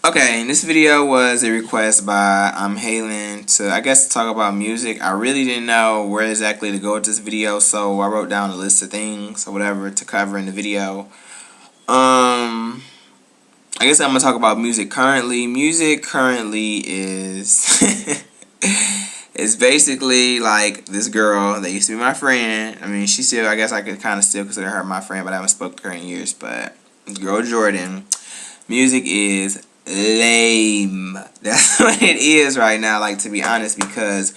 Okay, and this video was a request by Halen to, I guess, talk about music. I really didn't know where exactly to go with this video, so I wrote down a list of things or whatever to cover in the video. I guess I'm gonna talk about music currently. Music currently is it's basically like this girl that used to be my friend. I mean, she still, I guess I could kind of still consider her my friend, but I haven't spoken to her in years. But this girl Jordan, music is lame. That's what it is right now, like, to be honest, because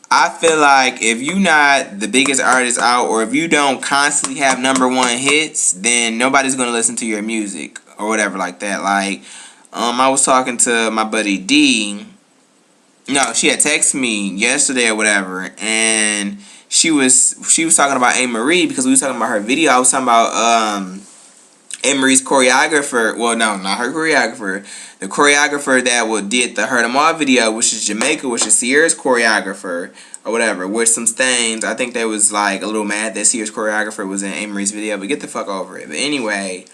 I feel like if you not the biggest artist out, or if you don't constantly have #1 hits, then nobody's gonna listen to your music or whatever like that. Like, I was talking to my buddy D. No, she had texted me yesterday or whatever, and she was talking about A. Marie because we was talking about her video. I was talking about A. Marie's choreographer. Well, no, not her choreographer. The choreographer that did the Hurt 'Em All video, which is Jamaica, which is Sierra's choreographer or whatever, with some stains. I think they was like a little mad that Sierra's choreographer was in A. Marie's video, but get the fuck over it. But anyway,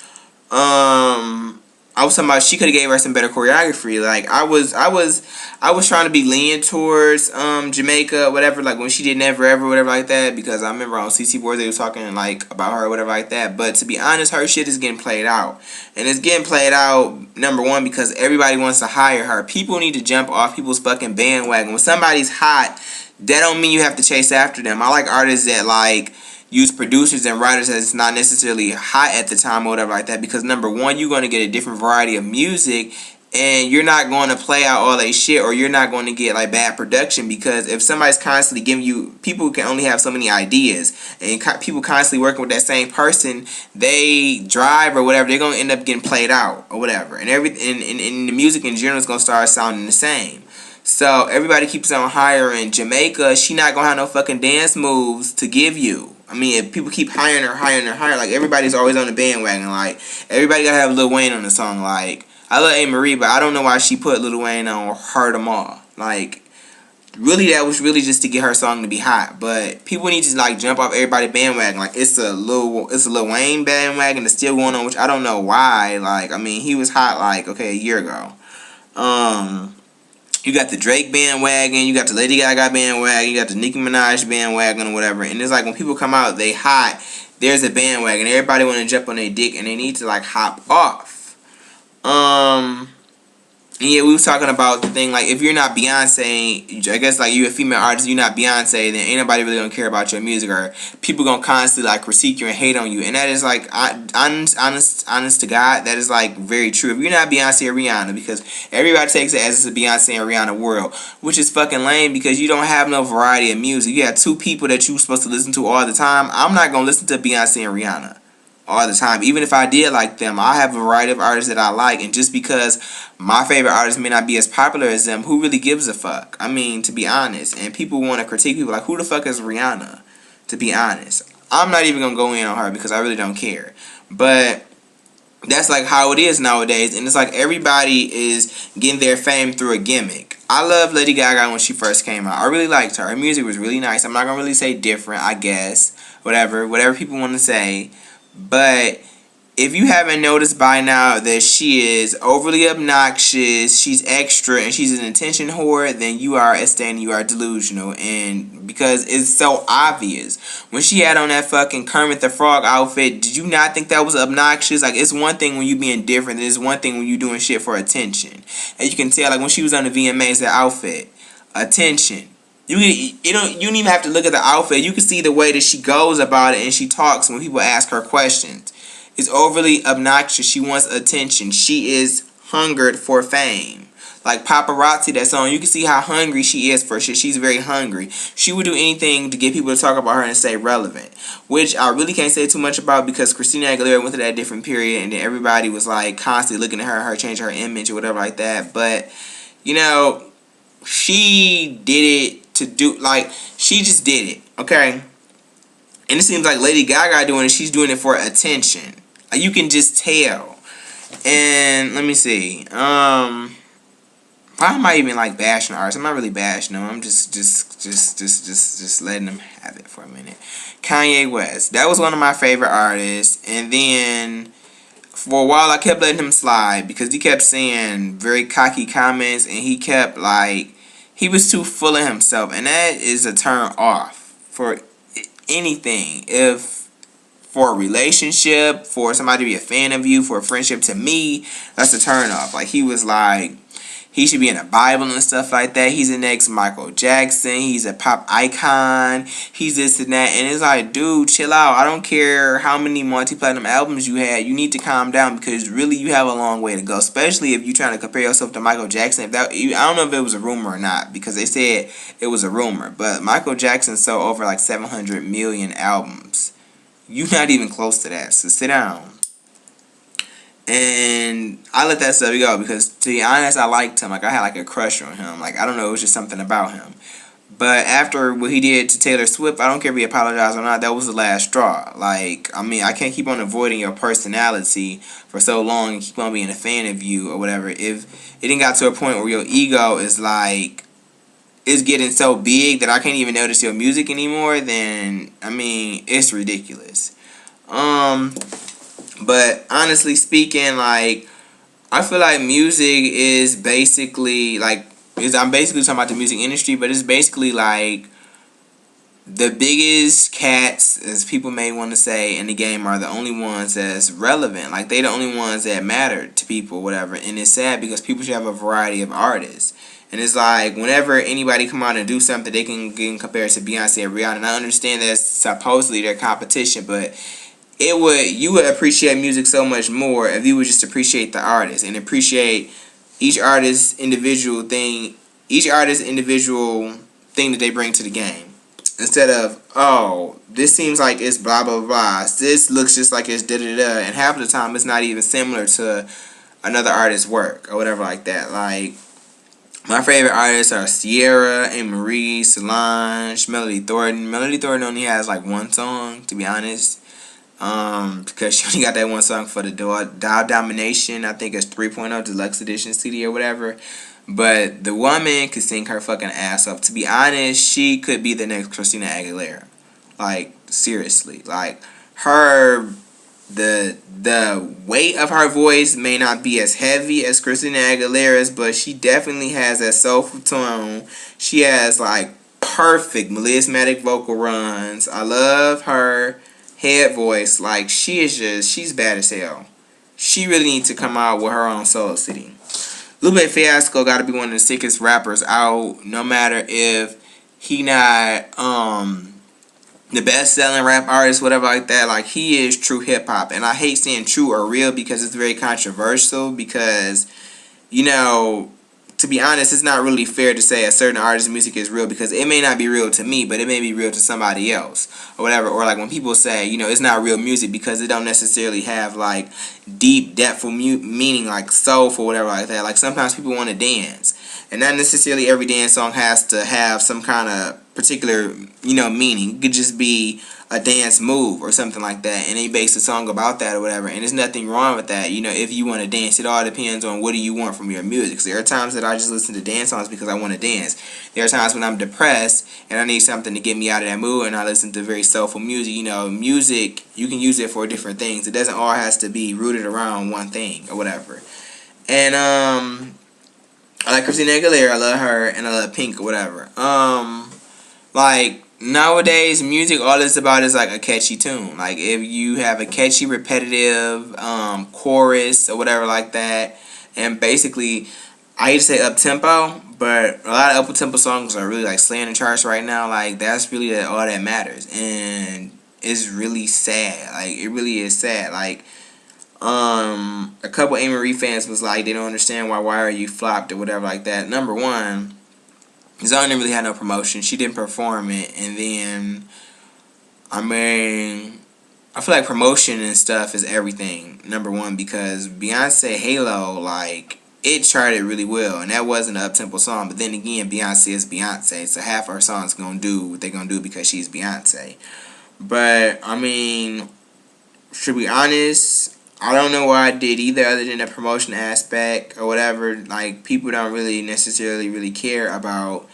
I was talking about she could have gave her some better choreography. Like, I was trying to be lenient towards Jamaica, whatever, like when she did Never Ever, whatever like that, because I remember on CC Boards they was talking like about her, whatever like that. But to be honest, her shit is getting played out, and it's getting played out #1 because everybody wants to hire her. People need to jump off people's fucking bandwagon. When somebody's hot, that don't mean you have to chase after them. I like artists that like use producers and writers that's not necessarily hot at the time or whatever like that, because #1, you're going to get a different variety of music, and you're not going to play out all that shit, or you're not going to get like bad production, because if somebody's constantly giving you, people can only have so many ideas, and people constantly working with that same person, they drive or whatever, they're going to end up getting played out or whatever, and the music in general is going to start sounding the same. So everybody keeps on hiring Jamaica. She not gonna have no fucking dance moves to give you. I mean, if people keep hiring her, like, everybody's always on the bandwagon. Like, everybody gotta have Lil Wayne on the song. Like, I love A. Marie, but I don't know why she put Lil Wayne on Hurt 'Em All. Like, really, that was really just to get her song to be hot. But people need to like jump off everybody's bandwagon. Like, it's a Lil Wayne bandwagon that's still going on, which I don't know why. Like, I mean, he was hot like, okay, a year ago. You got the Drake bandwagon, you got the Lady Gaga bandwagon, you got the Nicki Minaj bandwagon or whatever. And it's like when people come out, they hot, there's a bandwagon. Everybody want to jump on their dick and they need to like hop off. And yeah, we was talking about the thing, like, if you're not Beyonce, I guess, like, you're a female artist, you're not Beyonce, then ain't nobody really gonna care about your music, or people gonna constantly, like, critique you and hate on you. And that is, like, honest to God, that is, like, very true. If you're not Beyonce or Rihanna, because everybody takes it as it's a Beyonce and Rihanna world, which is fucking lame, because you don't have no variety of music. You have two people that you're supposed to listen to all the time. I'm not gonna listen to Beyonce and Rihanna all the time. Even if I did like them, I have a variety of artists that I like, and just because my favorite artist may not be as popular as them, who really gives a fuck? I mean, to be honest. And people want to critique people like, who the fuck is Rihanna? To be honest, I'm not even gonna go in on her because I really don't care. But that's like how it is nowadays, and it's like everybody is getting their fame through a gimmick. I love Lady Gaga when she first came out. I really liked her. Her music was really nice. I'm not gonna really say different, I guess. Whatever people want to say. But if you haven't noticed by now that she is overly obnoxious, she's extra, and she's an attention whore, then you are you are delusional. And because it's so obvious. When she had on that fucking Kermit the Frog outfit, did you not think that was obnoxious? Like, it's one thing when you being different, it's one thing when you doing shit for attention. And you can tell, like, when she was on the VMAs, that outfit, attention. You don't even have to look at the outfit. You can see the way that she goes about it and she talks when people ask her questions. It's overly obnoxious. She wants attention. She is hungered for fame. Like Paparazzi, that song, you can see how hungry she is for shit. She's very hungry. She would do anything to get people to talk about her and stay relevant. Which I really can't say too much about, because Christina Aguilera went through that different period, and then everybody was like constantly looking at her change her image or whatever like that. But, you know, she did it to do, like, she just did it, okay? And it seems like Lady Gaga doing it, she's doing it for attention. Like, you can just tell. And let me see. Why am I even like bashing artists? I'm not really bashing them. I'm just letting them have it for a minute. Kanye West. That was one of my favorite artists. And then for a while I kept letting him slide because he kept saying very cocky comments, and he kept like, he was too full of himself, and that is a turn off for anything. If for a relationship, for somebody to be a fan of you, for a friendship, to me, that's a turn off. Like, he was like, he should be in the Bible and stuff like that. He's the next Michael Jackson. He's a pop icon. He's this and that. And it's like, dude, chill out. I don't care how many multi-platinum albums you had. You need to calm down, because really you have a long way to go. Especially if you're trying to compare yourself to Michael Jackson. I don't know if it was a rumor or not, because they said it was a rumor. But Michael Jackson sold over like 700 million albums. You're not even close to that. So sit down. And I let that stuff go because, to be honest, I liked him. Like, I had like a crush on him. Like, I don't know, it was just something about him. But after what he did to Taylor Swift, I don't care if he apologized or not, that was the last straw. Like, I mean, I can't keep on avoiding your personality for so long and keep on being a fan of you or whatever. If it didn't got to a point where your ego is like, it's getting so big that I can't even notice your music anymore, then, I mean, it's ridiculous. But honestly speaking, like, I feel like music is basically like, I'm basically talking about the music industry, but it's basically like the biggest cats, as people may want to say, in the game are the only ones that's relevant. Like, they the only ones that matter to people, whatever. And it's sad because people should have a variety of artists. And it's like, whenever anybody come out and do something, they can get compared to Beyonce and Rihanna. And I understand that's supposedly their competition, but you would appreciate music so much more if you would just appreciate the artist and appreciate each artist's individual thing that they bring to the game, instead of, oh, this seems like it's blah blah blah, this looks just like it's da da da, and half of the time it's not even similar to another artist's work or whatever like that. Like, my favorite artists are Sierra, Amerie, Solange, Melody Thornton. Melody Thornton only has like one song, to be honest. Because she only got that one song for the Dial Domination, I think it's 3.0 Deluxe Edition CD or whatever. But the woman could sing her fucking ass off. To be honest, she could be the next Christina Aguilera. Like, seriously. Like, the weight of her voice may not be as heavy as Christina Aguilera's, but she definitely has that soulful tone. She has like perfect melismatic vocal runs. I love her head voice. Like, she's bad as hell. She really needs to come out with her own solo CD. Lupe Fiasco got to be one of the sickest rappers out, no matter if he not the best selling rap artist, whatever like that. Like, he is true hip hop. And I hate saying true or real because it's very controversial, because, you know, to be honest, it's not really fair to say a certain artist's music is real, because it may not be real to me, but it may be real to somebody else or whatever. Or like when people say, you know, it's not real music because it don't necessarily have like deep, depthful meaning, like soulful, whatever like that. Like, sometimes people want to dance, and not necessarily every dance song has to have some kind of particular, you know, meaning. It could just be a dance move or something like that, and they base a song about that or whatever, and there's nothing wrong with that. You know, if you want to dance, it all depends on what do you want from your music. So there are times that I just listen to dance songs because I want to dance. There are times when I'm depressed and I need something to get me out of that mood, and I listen to very soulful music. You know, music, you can use it for different things. It doesn't all has to be rooted around one thing or whatever. And I like Christina Aguilera, I love her, and I love Pink or whatever. Like, nowadays, music, all it's about is like a catchy tune. Like, if you have a catchy, repetitive chorus or whatever like that, and basically, I hate to say up-tempo, but a lot of up-tempo songs are really like slaying the charts right now. Like, that's really all that matters, and it's really sad. Like, it really is sad. Like, a couple Amerie fans was like, they don't understand why Are You flopped or whatever like that. Number one, Zone didn't really have no promotion. She didn't perform it. And then, I mean, I feel like promotion and stuff is everything. Number one, because Beyonce Halo, like, it charted really well. And that wasn't an up-tempo song. But then again, Beyonce is Beyonce. So half her songs going to do what they're going to do because she's Beyonce. But, I mean, to be honest, I don't know what I did either other than the promotion aspect or whatever. Like, people don't really necessarily really care about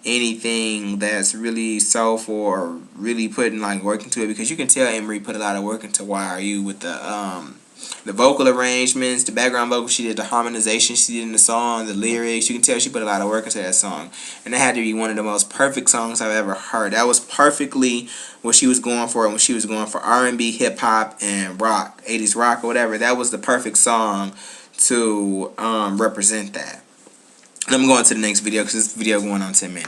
anything that's really soulful or really putting like work into it, because you can tell Amerie put a lot of work into Why Are You with the The vocal arrangements, the background vocals she did, the harmonization she did in the song, the lyrics, you can tell she put a lot of work into that song. And that had to be one of the most perfect songs I've ever heard. That was perfectly what she was going for when she was going for R&B, hip-hop, and rock, 80s rock or whatever. That was the perfect song to represent that. And I'm going to the next video because this video going on 10 minutes.